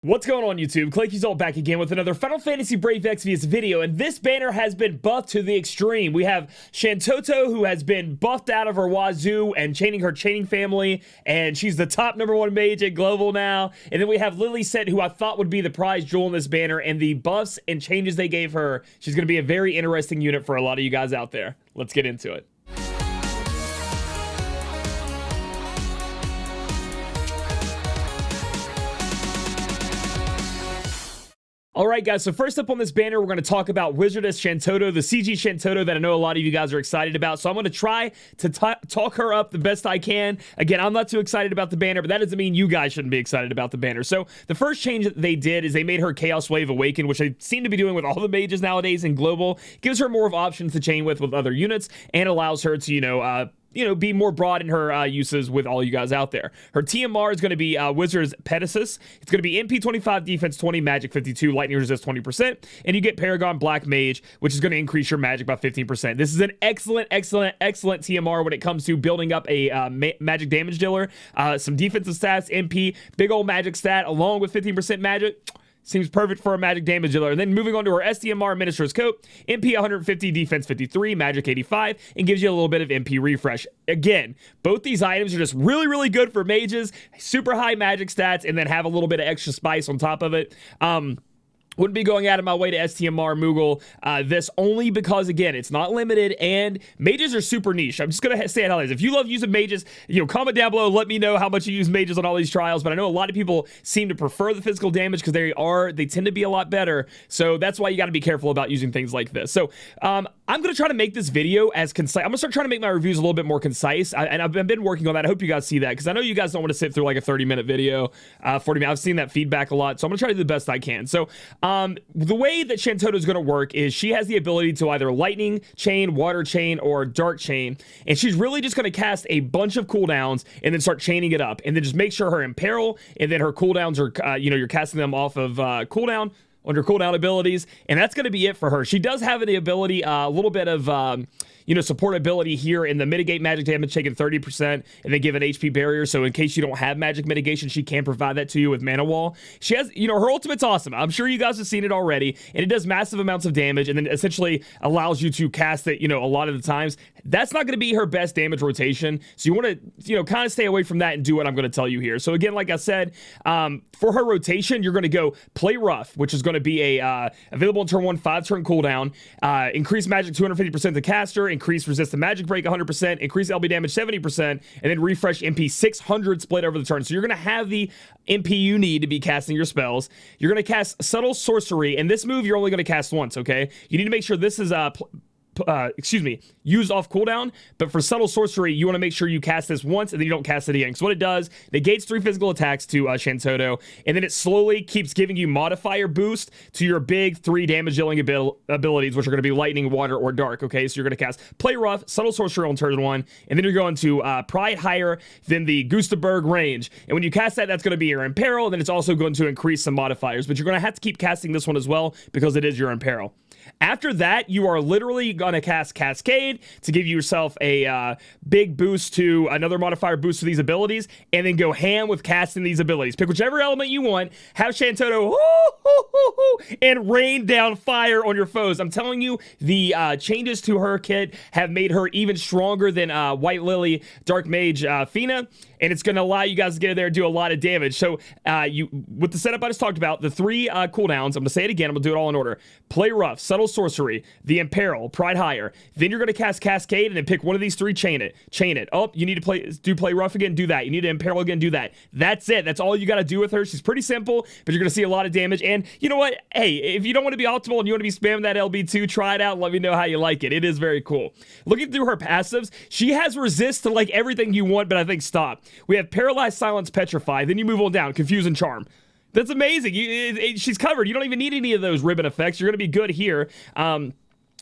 What's going on, YouTube? Claic Yuzolt back again with another Final Fantasy Brave Exvius video, and this banner has been buffed to the extreme. We have Shantotto, who has been buffed out of her wazoo and chaining her chaining family, and she's the top #1 mage at Global now. And then we have Lilisette, who I thought would be the prize jewel in this banner, and the buffs and changes they gave her, she's going to be a very interesting unit for a lot of you guys out there. Let's get into it. Alright guys, so first up on this banner, we're going to talk about Wizardess Shantotto, the CG Shantotto that I know a lot of you guys are excited about. So I'm going to try to talk her up the best I can. Again, I'm not too excited about the banner, but that doesn't mean you guys shouldn't be excited about the banner. So the first change that they did is they made her Chaos Wave Awaken, which they seem to be doing with all the mages nowadays in Global. Gives her more of options to chain with other units, and allows her to, be more broad in her uses with all you guys out there. Her TMR is going to be Wizard's Pegasus. It's going to be MP 25, Defense 20, Magic 52, Lightning Resist 20%, and you get Paragon Black Mage, which is going to increase your magic by 15%. This is an excellent TMR when it comes to building up a magic damage dealer. Some defensive stats, MP, big old magic stat, along with 15% magic. Seems perfect for a magic damage dealer. And then moving on to her SDMR Minister's Coat, MP 150, Defense 53, Magic 85, and gives you a little bit of MP refresh. Again, both these items are just really good for mages, super high magic stats, and then have a little bit of extra spice on top of it. Wouldn't be going out of my way to STMR Moogle this only because, again, it's not limited, and mages are super niche. I'm just going to say it how it is. If you love using mages, comment down below, let me know how much you use mages on all these trials, but I know a lot of people seem to prefer the physical damage because they tend to be a lot better, so that's why you got to be careful about using things like this. So, I'm going to try to make this video as concise. I'm going to start trying to make my reviews a little bit more concise, and I've been working on that. I hope you guys see that, because I know you guys don't want to sit through like a 30-minute video, 40 minutes. I've seen that feedback a lot, so I'm going to try to do the best I can. So, the way that Shantotto is going to work is she has the ability to either lightning chain, water chain, or dark chain, and she's really just going to cast a bunch of cooldowns and then start chaining it up, and then just make sure her Imperil and then her cooldowns are, you're casting them off of cooldown on your cooldown abilities, and that's going to be it for her. She does have the ability, a little bit of, support ability here in the mitigate magic damage, taking 30%, and then give an HP barrier, so in case you don't have magic mitigation, she can provide that to you with Mana Wall. She has, her ultimate's awesome. I'm sure you guys have seen it already, and it does massive amounts of damage, and then essentially allows you to cast it, a lot of the times. That's not going to be her best damage rotation, so you want to, kind of stay away from that and do what I'm going to tell you here. So again, like I said, for her rotation, you're going to go Play Rough, which is going to be a available in turn 1, 5-turn cooldown, increase magic 250% to caster, increase resist to magic break 100%, increase LB damage 70%, and then refresh MP 600 split over the turn. So you're going to have the MP you need to be casting your spells. You're going to cast Subtle Sorcery, and this move you're only going to cast once, okay? You need to make sure this is used off cooldown, but for Subtle Sorcery, you want to make sure you cast this once and then you don't cast it again. So what it does, negates 3 physical attacks to Shantotto, and then it slowly keeps giving you modifier boost to your big 3 damage dealing abilities, which are going to be lightning, water, or dark, okay? So you're going to cast Play Rough, Subtle Sorcery on turn 1, and then you're going to Pride higher than the Gustaberg range. And when you cast that, that's going to be your Imperil, and then it's also going to increase some modifiers, but you're going to have to keep casting this one as well because it is your Imperil. After that, you are literally going to cast Cascade to give yourself a big boost to another modifier boost to these abilities, and then go ham with casting these abilities. Pick whichever element you want, have Shantotto and rain down fire on your foes. I'm telling you, the changes to her kit have made her even stronger than White Lily Dark Mage Fina, and it's going to allow you guys to get in there and do a lot of damage. So with the setup I just talked about, the 3 cooldowns, I'm going to say it again, I'm going to do it all in order. Play Rough, Subtle Sorcery, the Imperil, Pride higher. Then you're going to cast Cascade and then pick one of these 3, chain it. Oh, you need to play Rough again, do that. You need to Imperil again, do that. That's it. That's all you got to do with her. She's pretty simple, but you're going to see a lot of damage. And you know what? Hey, if you don't want to be optimal and you want to be spamming that LB2, try it out and let me know how you like it. It is very cool. Looking through her passives, she has resist to like everything you want, but I think stop. We have Paralyze, Silence, Petrify. Then you move on down, Confuse and Charm. That's amazing. She's covered. You don't even need any of those ribbon effects. You're going to be good here.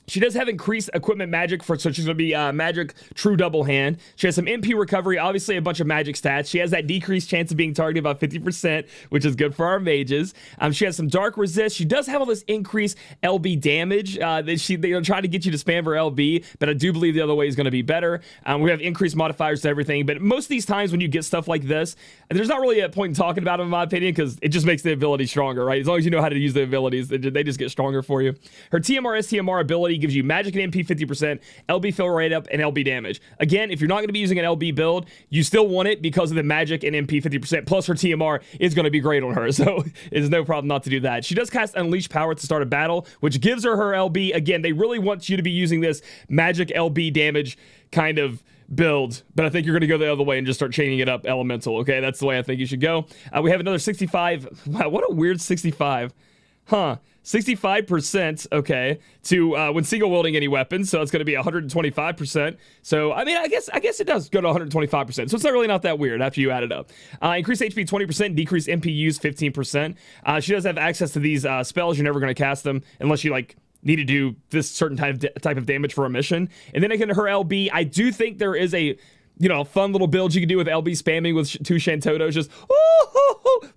She does have increased equipment magic so she's going to be magic true double hand. She has some MP recovery, obviously a bunch of magic stats. She has that decreased chance of being targeted about 50%, which is good for our mages. She has some dark resist. She does have all this increased LB damage. They're trying to get you to spam for LB, but I do believe the other way is going to be better. We have increased modifiers to everything, but most of these times when you get stuff like this, there's not really a point in talking about them in my opinion, because it just makes the ability stronger, right? As long as you know how to use the abilities, they just get stronger for you. Her TMR STMR ability gives you magic and MP 50%, LB fill rate up, and LB damage. Again, if you're not going to be using an LB build, you still want it because of the magic and MP 50%, plus her TMR is going to be great on her, so it's no problem not to do that. She does cast Unleash Power at the start of battle, which gives her LB. Again, they really want you to be using this magic LB damage kind of build, but I think you're going to go the other way and just start chaining it up elemental, okay? That's the way I think you should go. We have another 65. Wow, what a weird 65. Huh. 65%, okay, to when single wielding any weapon, so it's going to be 125%. So, I mean, I guess it does go to 125%, so it's not really not that weird after you add it up. Increase HP 20%, decrease MP use 15%. She does have access to these spells. You're never going to cast them unless you, like, need to do this certain type of damage for a mission. And then again, her LB, I do think there is a fun little build you can do with LB spamming with 2 Shantottos, just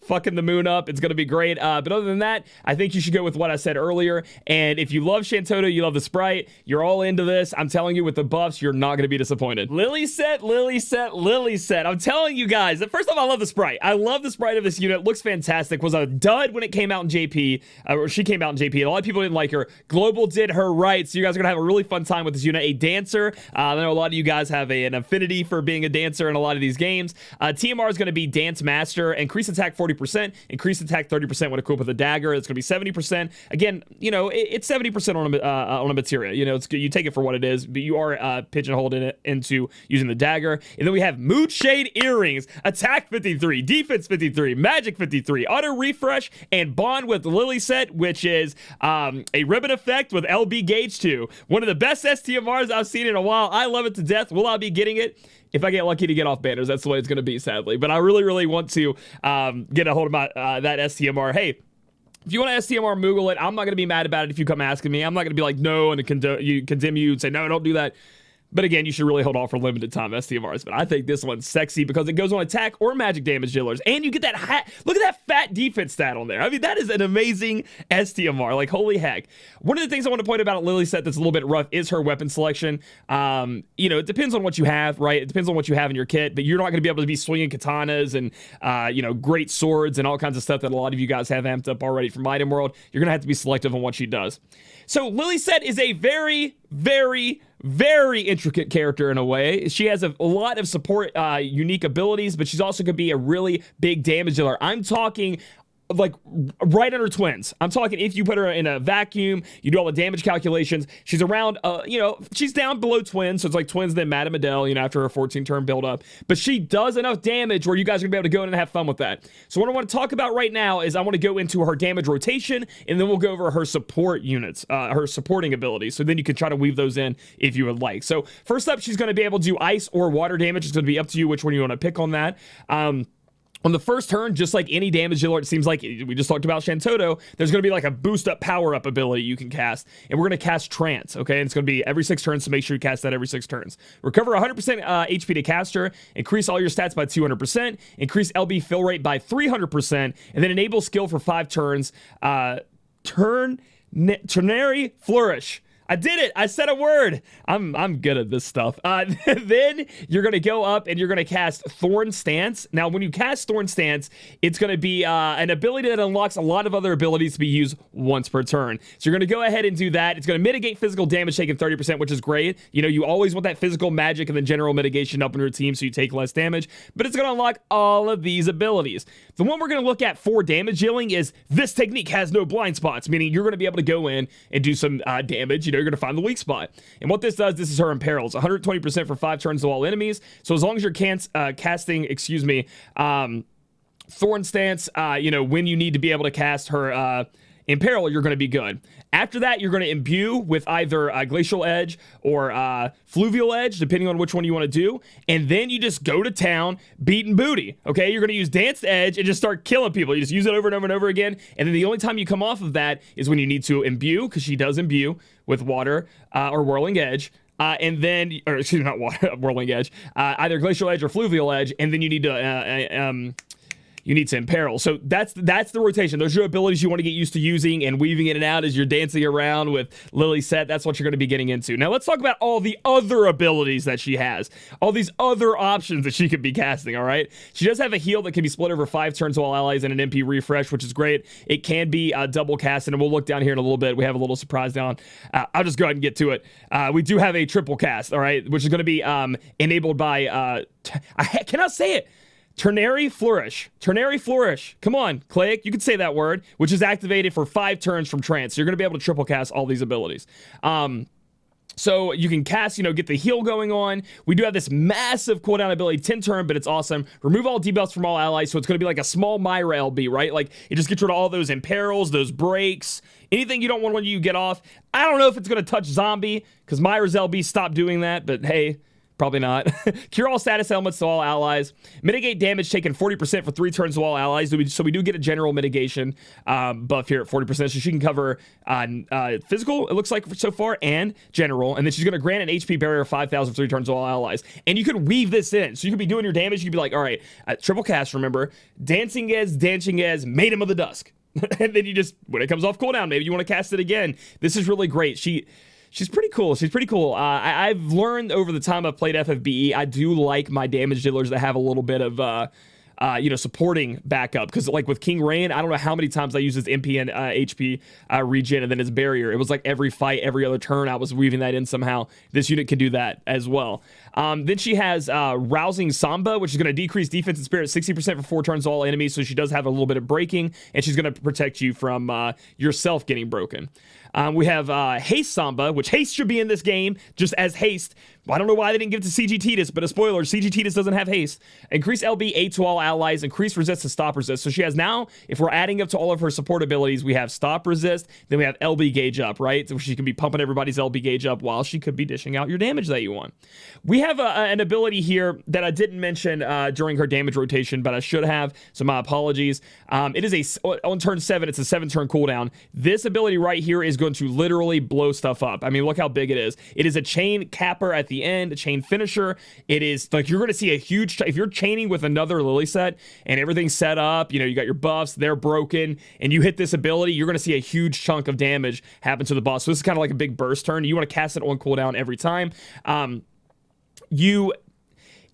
fucking the moon up. It's going to be great. But other than that, I think you should go with what I said earlier. And if you love Shantotto, you love the sprite, you're all into this. I'm telling you, with the buffs, you're not going to be disappointed. Lilisette, Lilisette, Lilisette. I'm telling you guys, that first off, I love the sprite. I love the sprite of this unit. Looks fantastic. Was a dud when it came out in JP, or she came out in JP. And a lot of people didn't like her. Global did her right. So you guys are going to have a really fun time with this unit. A dancer. I know a lot of you guys have an affinity for being a dancer in a lot of these games. TMR is going to be Dance Master. Increase attack 40%, increase attack 30% when equipped with a dagger. It's going to be 70%. Again, it's 70% on a materia. You take it for what it is, but you are pigeonholed in it into using the dagger. And then we have Mood Shade Earrings, attack 53, defense 53, magic 53, auto refresh, and bond with Lilisette, which is a ribbon effect with LB gauge 2. One of the best STMRs I've seen in a while. I love it to death. Will I be getting it? If I get lucky to get off banners, that's the way it's going to be, sadly. But I really, really want to get a hold of my that STMR. Hey, if you want to STMR Moogle it, I'm not going to be mad about it if you come asking me. I'm not going to be like, no, and condemn you and say, no, don't do that. But again, you should really hold off for limited time STMRs. But I think this one's sexy because it goes on attack or magic damage dealers. And you get that look at that fat defense stat on there. I mean, that is an amazing STMR. Like, holy heck. One of the things I want to point about Lilisette that's a little bit rough is her weapon selection. It depends on what you have, right? It depends on what you have in your kit. But you're not going to be able to be swinging katanas and, great swords and all kinds of stuff that a lot of you guys have amped up already from Item World. You're going to have to be selective on what she does. So Lilisette is a very, very, very intricate character in a way. She has a lot of support unique abilities, but she's also going to be a really big damage dealer. I'm talking like right under twins. I'm talking if you put her in a vacuum, you do all the damage calculations, she's around, she's down below twins, so it's like twins then Madame Adele, after her 14-turn build-up. But she does enough damage where you guys are going to be able to go in and have fun with that. So what I want to talk about right now is I want to go into her damage rotation, and then we'll go over her support units, her supporting abilities. So then you can try to weave those in if you would like. So first up, she's going to be able to do ice or water damage. It's going to be up to you which one you want to pick on that. On the first turn, just like any damage dealer, it seems like we just talked about Shantotto, there's going to be like a boost up, power up ability you can cast. And we're going to cast Trance, okay? And it's going to be every 6 turns, so make sure you cast that every 6 turns. Recover 100% HP to caster, increase all your stats by 200%, increase LB fill rate by 300%, and then enable skill for 5 turns. Ternary Flourish. I did it. I said a word. I'm good at this stuff. Then you're going to go up and you're going to cast Thorn Stance. Now, when you cast Thorn Stance, it's going to be an ability that unlocks a lot of other abilities to be used once per turn. So you're going to go ahead and do that. It's going to mitigate physical damage taken 30%, which is great. You always want that physical magic and then general mitigation up in your team so you take less damage. But it's going to unlock all of these abilities. The one we're going to look at for damage dealing is this technique has no blind spots, meaning you're going to be able to go in and do some damage. You're going to find the weak spot. And what this does, this is her imperils. 120% for 5 turns to all enemies. So as long as you're casting, Thorn Stance, when you need to be able to cast her, Imperil, you're going to be good. After that, you're going to imbue with either Glacial Edge or Fluvial Edge, depending on which one you want to do. And then you just go to town, beating booty, okay? You're going to use Danced Edge and just start killing people. You just use it over and over and over again. And then the only time you come off of that is when you need to imbue, because she does imbue with Water or Whirling Edge. And then, or excuse me, not Water, Whirling Edge, either Glacial Edge or Fluvial Edge. And then you need to... you need to imperil. So that's the rotation. Those are your abilities you want to get used to using and weaving in and out as you're dancing around with Lilisette. That's what you're going to be getting into. Now let's talk about all the other abilities that she has. All these other options that she could be casting, all right? She does have a heal that can be split over 5 turns while allies and an MP refresh, which is great. It can be double casted, and we'll look down here in a little bit. We have a little surprise down. I'll just go ahead and get to it. We do have a triple cast, all right, which is going to be enabled by... I cannot say it. Ternary Flourish. Ternary Flourish. Come on, Claic. You can say that word, which is activated for 5 turns from trance. So you're going to be able to triple cast all these abilities. So you can cast, get the heal going on. We do have this massive cooldown ability, 10 turn, but it's awesome. Remove all debuffs from all allies, so it's going to be like a small Myra LB, right? Like, it just gets rid of all those imperils, those breaks, anything you don't want when you get off. I don't know if it's going to touch Zombie, because Myra's LB stopped doing that, but hey... Probably not. Cure all status elements to all allies. Mitigate damage taken 40% for 3 turns to all allies. So we do get a general mitigation buff here at 40%. So she can cover physical, it looks like so far, and general. And then she's going to grant an HP barrier of 5,000 for 3 turns to all allies. And you can weave this in. So you could be doing your damage. You could be like, all right, triple cast, remember. Dancing as, Maiden of the Dusk. And then you just, when it comes off cooldown, maybe you want to cast it again. This is really great. She's pretty cool. She's pretty cool. I've learned over the time I've played FFBE, I do like my damage dealers that have a little bit of, supporting backup. Because like with King Rain, I don't know how many times I use his MP and HP regen and then his barrier. It was like every fight, every other turn, I was weaving that in somehow. This unit can do that as well. Then she has Rousing Samba, which is going to decrease defense and spirit 60% for 4 turns to all enemies. So she does have a little bit of breaking, and she's going to protect you from yourself getting broken. We have Haste Samba, which Haste should be in this game, just as Haste. I don't know why they didn't give it to CG Titus, but a spoiler, CG Titus doesn't have Haste. Increase LB 8 to all allies, increase resist to stop resist. So she has now, if we're adding up to all of her support abilities, we have stop resist, then we have LB gauge up, right? So she can be pumping everybody's LB gauge up while she could be dishing out your damage that you want. We have an ability here that I didn't mention during her damage rotation, but I should have, so my apologies. It is on turn 7, it's a 7-turn cooldown. This ability right here is going to literally blow stuff up. I mean, look how big it is. It is a chain capper at the end, a chain finisher. It is like you're going to see a huge, if you're chaining with another Lilisette and everything's set up, you got your buffs, they're broken, and you hit this ability, you're going to see a huge chunk of damage happen to the boss. So this is kind of like a big burst turn. You want to cast it on cooldown every time.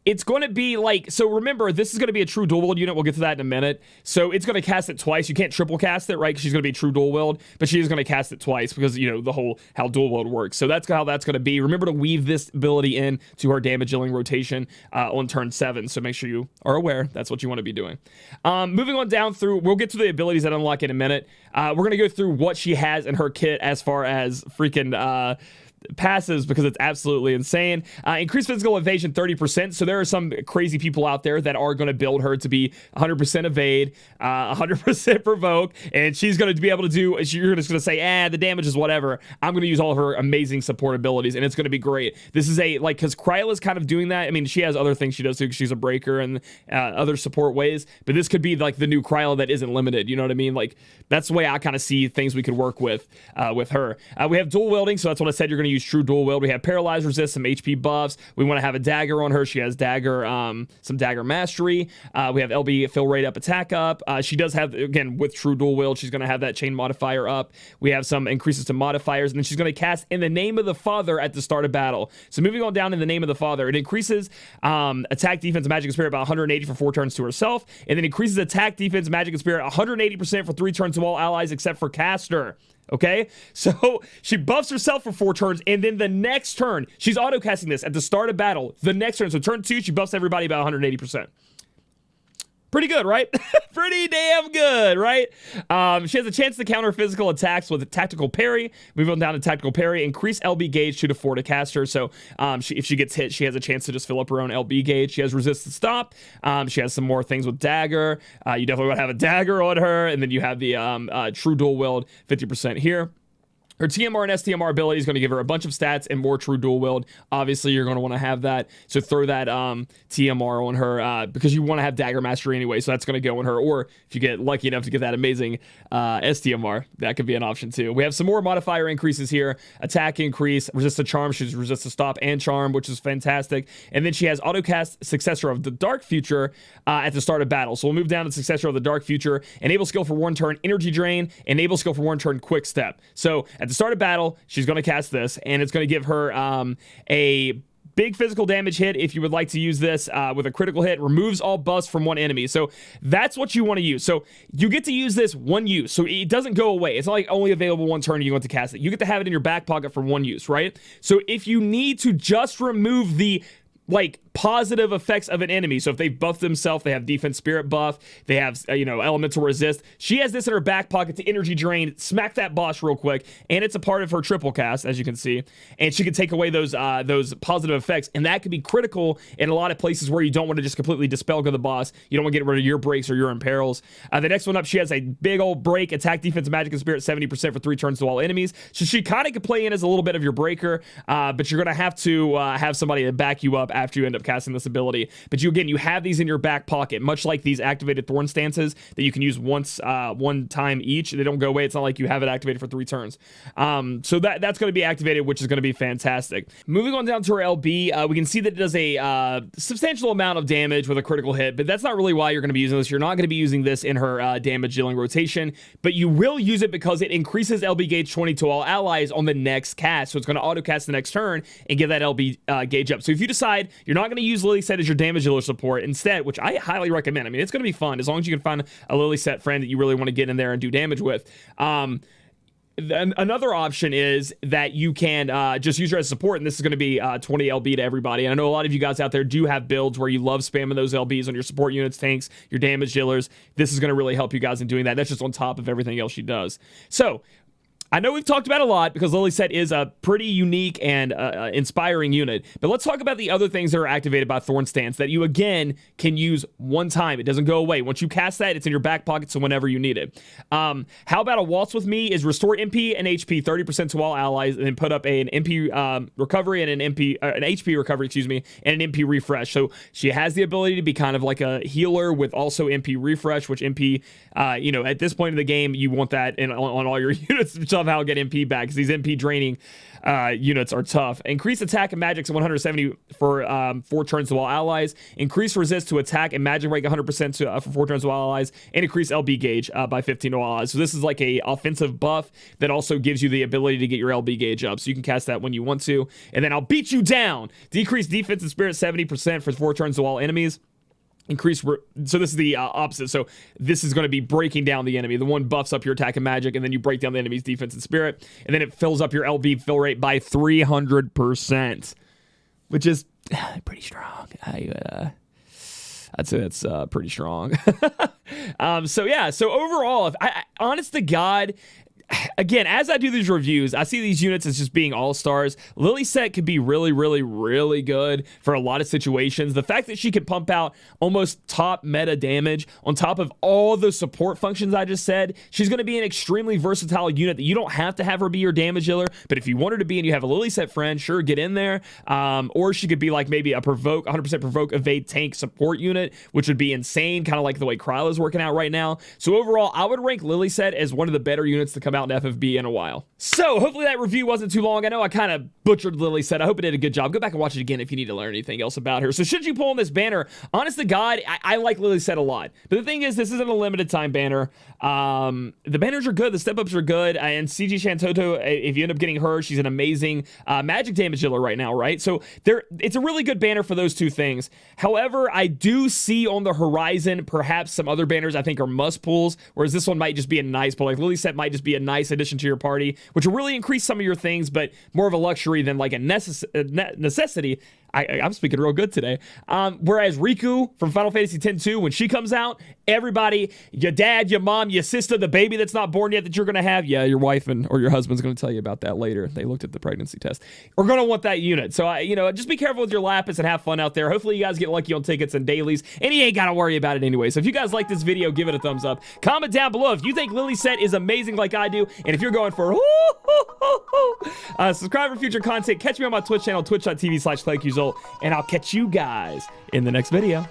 It's going to be like, so remember, this is going to be a true dual wield unit. We'll get to that in a minute. So it's going to cast it twice. You can't triple cast it, right? Because she's going to be true dual wield, but she is going to cast it twice because, the whole, how dual wield works. So that's how that's going to be. Remember to weave this ability in to her damage dealing rotation on turn 7. So make sure you are aware that's what you want to be doing. Moving on down through, we'll get to the abilities that unlock in a minute. We're going to go through what she has in her kit as far as freaking, passives because it's absolutely insane. Increased physical evasion 30%. So there are some crazy people out there that are going to build her to be 100% evade, 100% provoke, and she's going to be able to do, you're just going to say, the damage is whatever. I'm going to use all of her amazing support abilities, and it's going to be great. This is because Kryla's kind of doing that. I mean, she has other things she does too, because she's a breaker and other support ways, but this could be like the new Kryla that isn't limited. You know what I mean? Like, that's the way I kind of see things we could work with her. We have dual wielding, so that's what I said. You're going to use true dual wield. We have paralyzed resist, some HP buffs. We want to have a dagger on her. She has dagger, some dagger mastery. We have LB fill rate up, attack up. She does have, again, with true dual wield, she's going to have that chain modifier up. We have some increases to modifiers, and then she's going to cast in the name of the Father at the start of battle. So moving on down in the name of the Father, it increases attack, defense, magic, and spirit by 180 for 4 turns to herself, and then increases attack, defense, magic, and spirit 180% for 3 turns to all allies except for caster. Okay, so she buffs herself for 4 turns, and then the next turn, she's auto-casting this at the start of battle. The next turn, so turn 2, she buffs everybody by 180%. Pretty good, right? Pretty damn good, right? She has a chance to counter physical attacks with a tactical parry. Move on down to tactical parry. Increase LB gauge 2 to 4 to cast her. So if she gets hit, she has a chance to just fill up her own LB gauge. She has resist to stop. She has some more things with dagger. You definitely want to have a dagger on her. And then you have the true dual wield 50% here. Her TMR and STMR ability is going to give her a bunch of stats and more true dual wield. Obviously, you're going to want to have that. So throw that TMR on her because you want to have Dagger Mastery anyway. So that's going to go on her. Or if you get lucky enough to get that amazing STMR, that could be an option too. We have some more modifier increases here. Attack increase, resist to charm. She's resist to stop and charm, which is fantastic. And then she has autocast Successor of the Dark Future at the start of battle. So we'll move down to Successor of the Dark Future. Enable skill for 1 turn, Energy Drain. Enable skill for 1 turn, Quick Step. So at the start of battle, she's going to cast this, and it's going to give her a big physical damage hit if you would like to use this with a critical hit. Removes all buffs from one enemy. So that's what you want to use. So you get to use this one use. So it doesn't go away. It's not like only available 1 turn and you want to cast it. You get to have it in your back pocket for 1 use, right? So if you need to just remove the positive effects of an enemy. So if they buff themselves, they have defense spirit buff, they have, elemental resist. She has this in her back pocket to energy drain, smack that boss real quick, and it's a part of her triple cast, as you can see. And she can take away those positive effects, and that could be critical in a lot of places where you don't want to just completely dispel the boss. You don't want to get rid of your breaks or your imperils. The next one up, she has a big old break, attack, defense, magic, and spirit 70% for 3 turns to all enemies. So she kind of could play in as a little bit of your breaker, but you're going to have to have somebody to back you up after you end up casting this ability. But you have these in your back pocket, much like these activated Thorn stances that you can use once, 1 time each. They don't go away. It's not like you have it activated for 3 turns. So that's going to be activated, which is going to be fantastic. Moving on down to our LB, we can see that it does a substantial amount of damage with a critical hit, but that's not really why you're going to be using this. You're not going to be using this in her damage dealing rotation, but you will use it because it increases LB gauge 20 to all allies on the next cast. So it's going to auto cast the next turn and get that LB gauge up. So if you decide you're not going to use Lilisette as your damage dealer support instead, which I highly recommend. I mean, it's going to be fun as long as you can find a Lilisette friend that you really want to get in there and do damage with. Another option is that you can just use her as support, and this is going to be 20 LB to everybody. And I know a lot of you guys out there do have builds where you love spamming those LBs on your support units, tanks, your damage dealers. This is going to really help you guys in doing that. That's just on top of everything else she does. So I know we've talked about a lot because Lilisette is a pretty unique and inspiring unit, but let's talk about the other things that are activated by Thorn Stance that you, again, can use 1 time. It doesn't go away. Once you cast that, it's in your back pocket, so whenever you need it. How about a Waltz with Me is restore MP and HP 30% to all allies, and then put up an MP recovery and an HP recovery, and an MP refresh. So she has the ability to be kind of like a healer with also MP refresh, which MP, at this point in the game, you want that on all your units, somehow get MP back because these MP draining units are tough. Increase attack and magic to 170 for 4 turns to all allies. Increase resist to attack and magic break 100% for 4 turns to all allies. And increase LB gauge by 15 to all allies. So this is like a offensive buff that also gives you the ability to get your LB gauge up. So you can cast that when you want to. And then I'll beat you down. Decrease defense and spirit 70% for 4 turns to all enemies. So this is the opposite. So this is going to be breaking down the enemy. The one buffs up your attack and magic, and then you break down the enemy's defense and spirit, and then it fills up your LB fill rate by 300%, which is pretty strong. I'd say that's pretty strong. So overall, honest to God, again, as I do these reviews, I see these units as just being all-stars. Lilisette could be really, really, really good for a lot of situations. The fact that she can pump out almost top meta damage on top of all the support functions I just said, she's going to be an extremely versatile unit that you don't have to have her be your damage dealer, but if you want her to be and you have a Lilisette friend, sure, get in there. Or she could be like maybe a 100% provoke, evade, tank support unit, which would be insane, kind of like the way Kryla's working out right now. So overall, I would rank Lilisette as one of the better units to come out in FFBE in a while. So hopefully that review wasn't too long. I know I kind of butchered Lilisette. I hope it did a good job. Go back and watch it again if you need to learn anything else about her. So should you pull on this banner, honest to God, I like Lilisette a lot. But the thing is, this isn't a limited time banner. The banners are good. The step-ups are good. And CG Shantotto, if you end up getting her, she's an amazing magic damage dealer right now, right? So it's a really good banner for those 2 things. However, I do see on the horizon perhaps some other banners I think are must pulls, whereas this one might just be a nice pull. Like Lilisette might just be a nice addition to your party, which will really increase some of your things, but more of a luxury than like a necessity. I'm speaking real good today. Whereas Riku from Final Fantasy X-2, when she comes out, everybody, your dad, your mom, your sister, the baby that's not born yet that you're going to have, yeah, your wife or your husband's going to tell you about that later. They looked at the pregnancy test. We're going to want that unit. So, just be careful with your Lapis and have fun out there. Hopefully you guys get lucky on tickets and dailies, and you ain't got to worry about it anyway. So if you guys like this video, give it a thumbs up. Comment down below if you think Lilisette is amazing like I do, and if you're going for subscribe for future content. Catch me on my Twitch channel, twitch.tv/ClaicYuzolt, and I'll catch you guys in the next video.